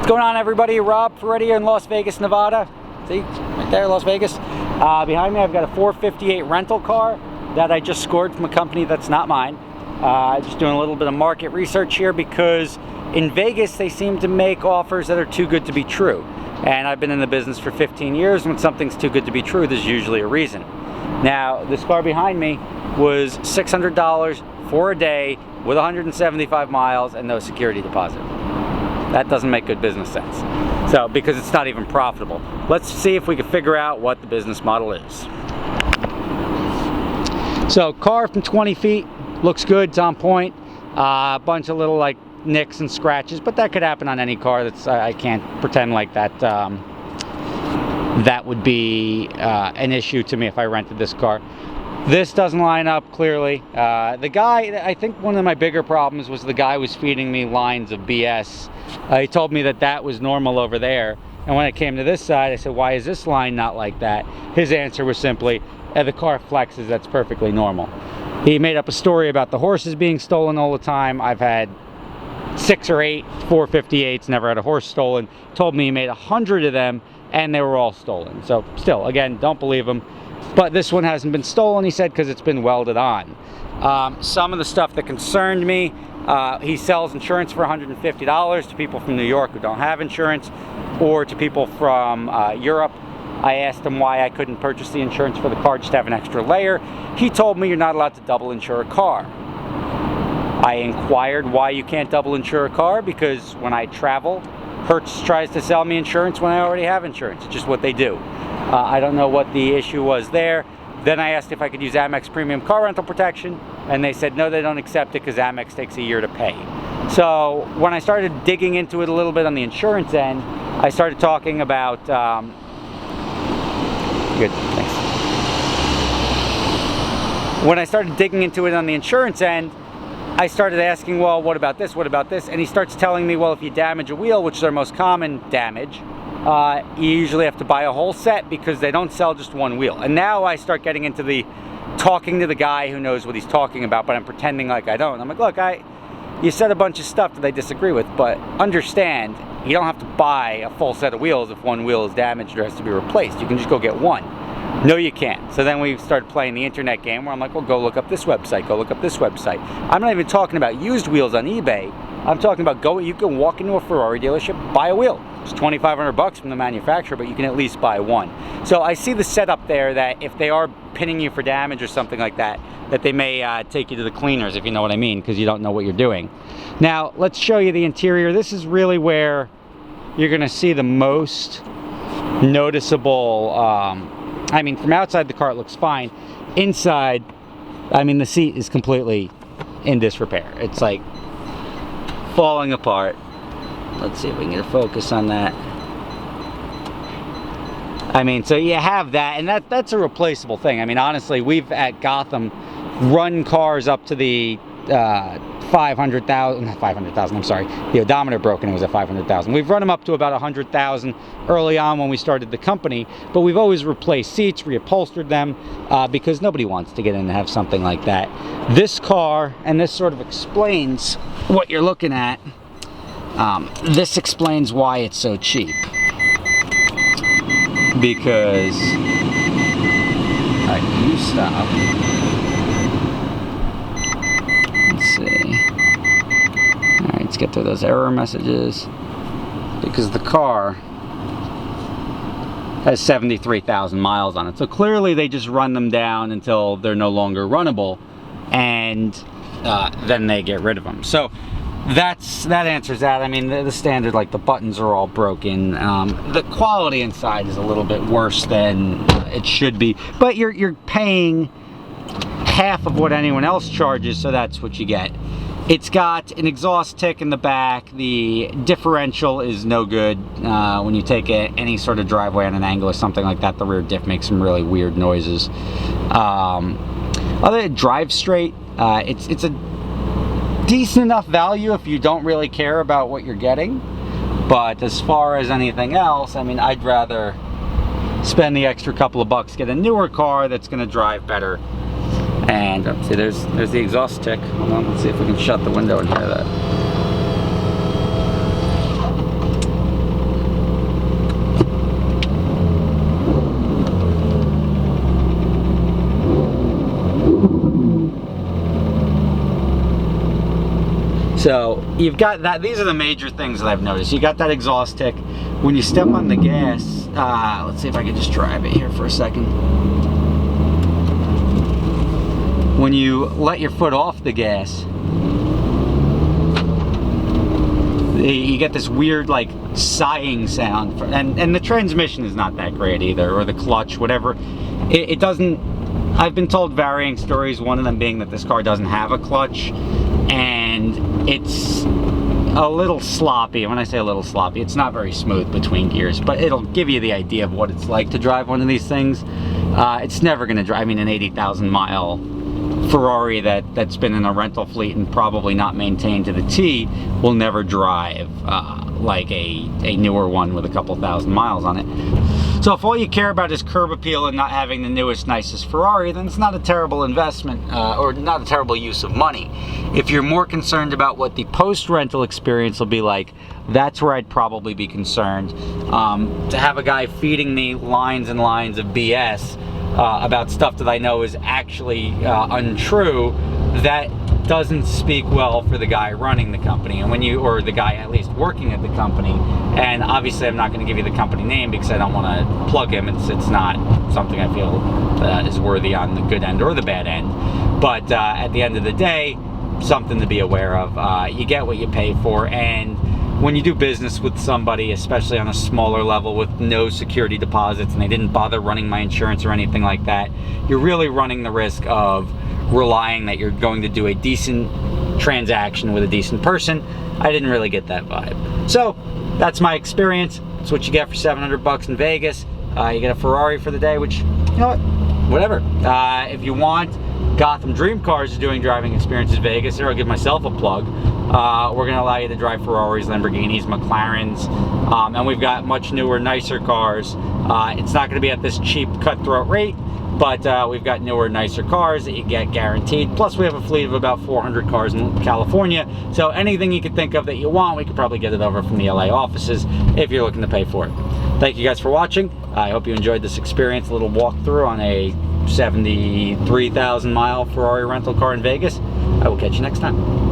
What's going on, everybody? Rob Ferrari in Las Vegas, Nevada. See, right there, Las Vegas. Behind me, I've got a 458 rental car that I just scored from a company that's not mine. Just doing a little bit of market research here because in Vegas, they seem to make offers that are too good to be true. And I've been in the business for 15 years. When something's too good to be true, there's usually a reason. Now, this car behind me was $600 for a day with 175 miles and no security deposit. That doesn't make good business sense. So, because it's not even profitable. Let's see if we can figure out what the business model is. So, car from 20 feet, looks good, it's on point. A bunch of little like nicks and scratches, but that could happen on any car. That's I can't pretend like that that would be an issue to me if I rented this car. This doesn't line up clearly. The guy, I think one of my bigger problems was the guy was feeding me lines of BS. He told me that that was normal over there. And when it came to this side, I said, why is this line not like that? His answer was simply, the car flexes, that's perfectly normal. He made up a story about the horses being stolen all the time. I've had 6 or 8 458s, never had a horse stolen. Told me he made 100 of them and they were all stolen. So still, again, don't believe him. But this one hasn't been stolen, he said, because it's been welded on. Some of the stuff that concerned me, he sells insurance for $150 to people from New York who don't have insurance, or to people from Europe. I asked him why I couldn't purchase the insurance for the car, just to have an extra layer. He told me you're not allowed to double insure a car. I inquired why you can't double insure a car, because when I travel, Hertz tries to sell me insurance when I already have insurance. It's just what they do. I don't know what the issue was there. Then I asked if I could use Amex Premium Car Rental Protection, and they said no, they don't accept it because Amex takes a year to pay. So when I started digging into it a little bit on the insurance end, I started talking about good, thanks. When I started digging into it on the insurance end, I started asking, well, what about this, what about this? And he starts telling me, well, if you damage a wheel, which is our most common damage, you usually have to buy a whole set because they don't sell just one wheel. And now I start getting into the talking to the guy who knows what he's talking about, but I'm pretending like I don't. I'm like, look, you said a bunch of stuff that I disagree with, but understand, you don't have to buy a full set of wheels if one wheel is damaged or has to be replaced. You can just go get one. No, you can't. So then we started playing the internet game where I'm like, well, go look up this website, go look up this website. I'm not even talking about used wheels on eBay. I'm talking about you can walk into a Ferrari dealership, buy a wheel. It's $2,500 from the manufacturer, but you can at least buy one. So I see the setup there that if they are pinning you for damage or something like that, that they may take you to the cleaners, if you know what I mean, because you don't know what you're doing. Now, let's show you the interior. This is really where you're going to see the most noticeable, I mean, from outside the car it looks fine. Inside, I mean, the seat is completely in disrepair. It's like falling apart. Let's see if we can get a focus on that. I mean, so you have that, and that's a replaceable thing. I mean, honestly, we've at Gotham run cars up to the 500,000, not 500,000, I'm sorry, the odometer broke and it was at 500,000. We've run them up to about 100,000 early on when we started the company, but we've always replaced seats, reupholstered them, because nobody wants to get in and have something like that. This car, and this sort of explains what you're looking at, this explains why it's so cheap. Because, alright, you stop. Let's see. Alright, let's get through those error messages. Because the car has 73,000 miles on it. So clearly they just run them down until they're no longer runnable, and then they get rid of them. So that answers that. I mean, the standard, like the buttons are all broken. The quality inside is a little bit worse than it should be, but you're paying half of what anyone else charges, so that's what you get. It's got an exhaust tick in the back. The differential is no good. When you take any sort of driveway on an angle or something like that, the rear diff makes some really weird noises. Other than drive straight, it's a decent enough value if you don't really care about what you're getting. But as far as anything else, I mean, I'd rather spend the extra couple of bucks, get a newer car that's going to drive better. And see, there's the exhaust tick. Hold on, let's see if we can shut the window and hear that. So you've got that. These are the major things that I've noticed. You got that exhaust tick. When you step on the gas, let's see if I can just drive it here for a second. When you let your foot off the gas, you get this weird like sighing sound, and the transmission is not that great either, or the clutch, whatever. It doesn't. I've been told varying stories, one of them being that this car doesn't have a clutch, and it's a little sloppy. When I say a little sloppy, it's not very smooth between gears, but it'll give you the idea of what it's like to drive one of these things. It's never going to drive. I mean, an 80,000 mile Ferrari that's been in a rental fleet and probably not maintained to the T will never drive like a newer one with a couple thousand miles on it. So if all you care about is curb appeal and not having the newest, nicest Ferrari, then it's not a terrible investment or not a terrible use of money. If you're more concerned about what the post-rental experience will be like, that's where I'd probably be concerned. To have a guy feeding me lines and lines of BS about stuff that I know is actually untrue, that doesn't speak well for the guy running the company, and or the guy at least working at the company. And obviously I'm not going to give you the company name because I don't want to plug him. It's not something I feel is worthy on the good end or the bad end. But at the end of the day, something to be aware of. You get what you pay for, and when you do business with somebody, especially on a smaller level with no security deposits, and they didn't bother running my insurance or anything like that, you're really running the risk of relying that you're going to do a decent transaction with a decent person. I didn't really get that vibe. So that's my experience. That's what you get for 700 bucks in Vegas. You get a Ferrari for the day, which, you know what, whatever. If you want, Gotham Dream Cars is doing driving experiences Vegas. Here, I'll give myself a plug. We're going to allow you to drive Ferraris, Lamborghinis, McLarens, and we've got much newer, nicer cars. It's not going to be at this cheap, cutthroat rate, but we've got newer, nicer cars that you get guaranteed. Plus, we have a fleet of about 400 cars in California, so anything you could think of that you want, we could probably get it over from the LA offices if you're looking to pay for it. Thank you guys for watching. I hope you enjoyed this experience, a little walkthrough on a 73,000 mile Ferrari rental car in Vegas. I will catch you next time.